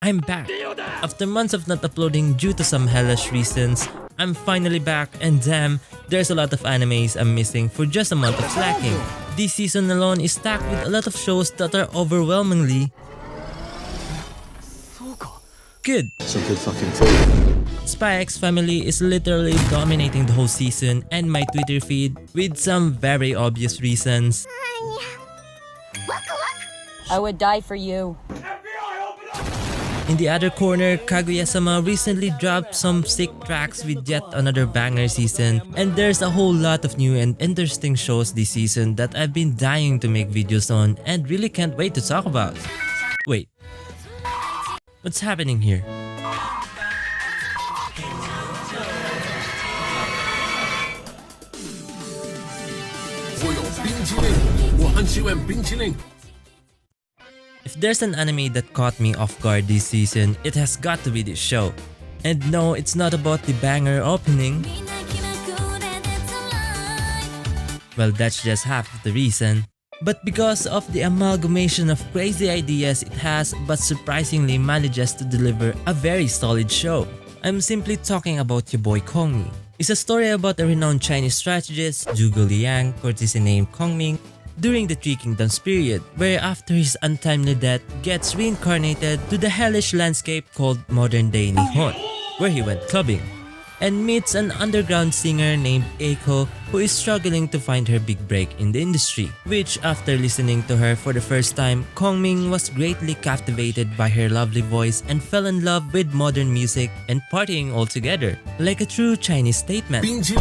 I'm back! After months of not uploading due to some hellish reasons, I'm finally back, and damn, there's a lot of animes I'm missing for just a month of slacking. This season alone is stacked with a lot of shows that are overwhelmingly good. Some good fucking food. Spy X Family is literally dominating the whole season and my Twitter feed with some very obvious reasons. I would die for you. In the other corner, Kaguya-sama recently dropped some sick tracks with yet another banger season, and there's a whole lot of new and interesting shows this season that I've been dying to make videos on and really can't wait to talk about. Wait, what's happening here? If there's an anime that caught me off guard this season, it has got to be this show. And no, it's not about the banger opening. Well, that's just half of the reason. But because of the amalgamation of crazy ideas it has but surprisingly manages to deliver a very solid show. I'm simply talking about your boy Kongming. It's a story about a renowned Chinese strategist, Zhuge Liang, courtesy named Kongming, during the Three Kingdoms period, where after his untimely death gets reincarnated to the hellish landscape called modern-day Nihon, where he went clubbing, and meets an underground singer named Eiko who is struggling to find her big break in the industry, which after listening to her for the first time, Kongming was greatly captivated by her lovely voice and fell in love with modern music and partying altogether, like a true Chinese statement.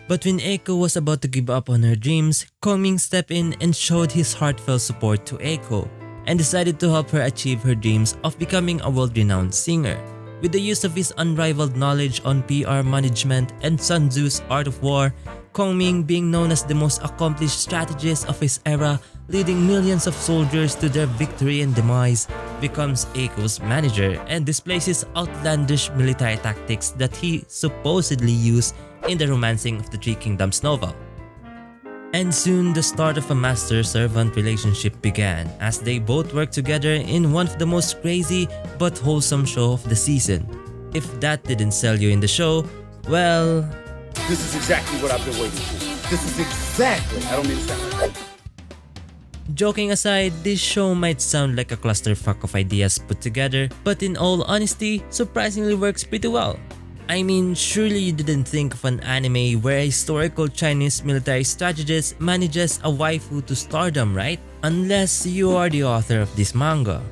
But when Eiko was about to give up on her dreams, Kongming stepped in and showed his heartfelt support to Eiko and decided to help her achieve her dreams of becoming a world-renowned singer. With the use of his unrivaled knowledge on PR management and Sun Tzu's Art of War, Kongming, being known as the most accomplished strategist of his era, leading millions of soldiers to their victory and demise, becomes Eiko's manager and displays his outlandish military tactics that he supposedly used in the Romancing of the Three Kingdoms novel. And soon the start of a master-servant relationship began as they both worked together in one of the most crazy but wholesome show of the season. If that didn't sell you in the show, well... This is exactly what I've been waiting for. This is exactly... I don't mean to sound like... Joking aside, this show might sound like a clusterfuck of ideas put together, but in all honesty, surprisingly works pretty well. I mean, surely you didn't think of an anime where a historical Chinese military strategist manages a waifu to stardom, right? Unless you are the author of this manga.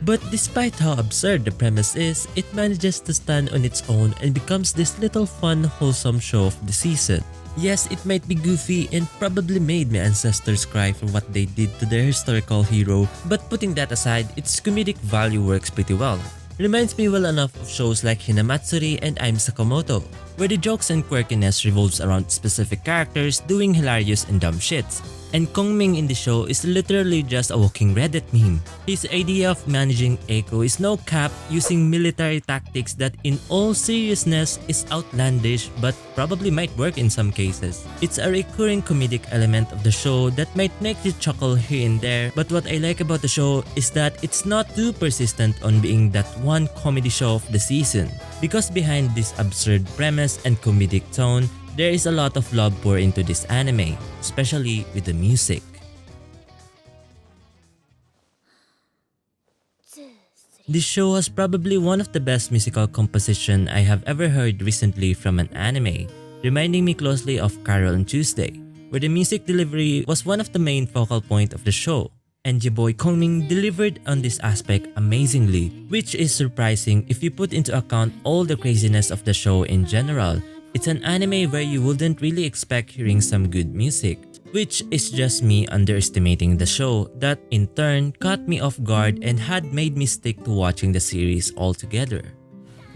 But despite how absurd the premise is, it manages to stand on its own and becomes this little fun, wholesome show of the season. Yes, it might be goofy and probably made my ancestors cry for what they did to their historical hero, but putting that aside, its comedic value works pretty well. Reminds me well enough of shows like Hinamatsuri and I'm Sakamoto, where the jokes and quirkiness revolves around specific characters doing hilarious and dumb shits. And Kongming in the show is literally just a walking Reddit meme. His idea of managing Eiko is no cap, using military tactics that in all seriousness is outlandish but probably might work in some cases. It's a recurring comedic element of the show that might make you chuckle here and there, but what I like about the show is that it's not too persistent on being that one comedy show of the season. Because behind this absurd premise and comedic tone, there is a lot of love poured into this anime, especially with the music. This show has probably one of the best musical composition I have ever heard recently from an anime, reminding me closely of Carol and Tuesday, where the music delivery was one of the main focal point of the show. And your boy Kongming delivered on this aspect amazingly, which is surprising if you put into account all the craziness of the show in general. It's an anime where you wouldn't really expect hearing some good music, which is just me underestimating the show that in turn caught me off guard and had made me stick to watching the series altogether.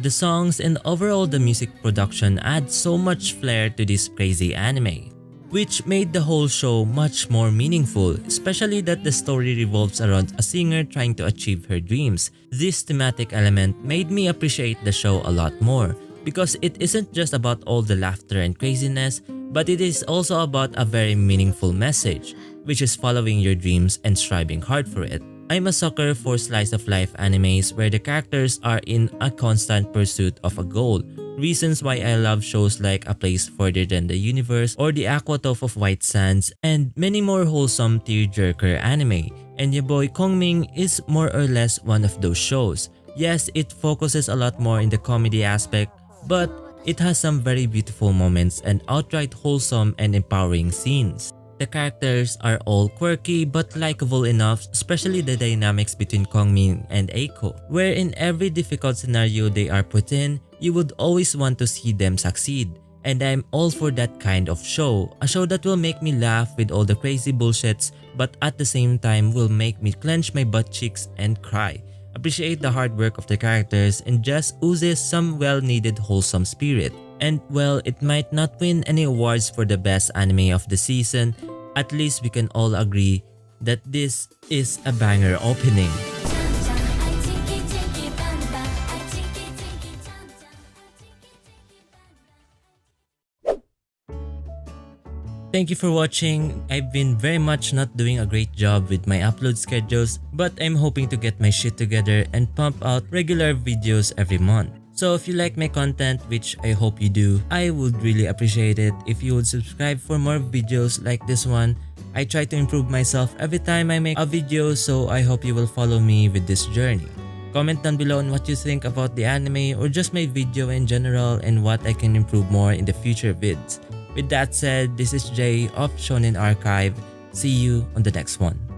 The songs and overall the music production add so much flair to this crazy anime, which made the whole show much more meaningful, especially that the story revolves around a singer trying to achieve her dreams. This thematic element made me appreciate the show a lot more, because it isn't just about all the laughter and craziness, but it is also about a very meaningful message, which is following your dreams and striving hard for it. I'm a sucker for slice of life animes where the characters are in a constant pursuit of a goal. Reasons why I love shows like A Place Further Than the Universe or The Aquatoph of White Sands and many more wholesome tearjerker anime. And your boy Kongming is more or less one of those shows. Yes, it focuses a lot more in the comedy aspect, but it has some very beautiful moments and outright wholesome and empowering scenes. The characters are all quirky but likable enough, especially the dynamics between Kongmin and Eiko, where in every difficult scenario they are put in, you would always want to see them succeed. And I'm all for that kind of show, a show that will make me laugh with all the crazy bullshits but at the same time will make me clench my butt cheeks and cry. Appreciate the hard work of the characters and just oozes some well-needed wholesome spirit. And well, it might not win any awards for the best anime of the season, at least we can all agree that this is a banger opening. Thank you for watching. I've been very much not doing a great job with my upload schedules, but I'm hoping to get my shit together and pump out regular videos every month. So if you like my content, which I hope you do, I would really appreciate it if you would subscribe for more videos like this one. I try to improve myself every time I make a video, so I hope you will follow me with this journey. Comment down below on what you think about the anime or just my video in general and what I can improve more in the future vids. With that said, this is Jay of Shonen Archive. See you on the next one.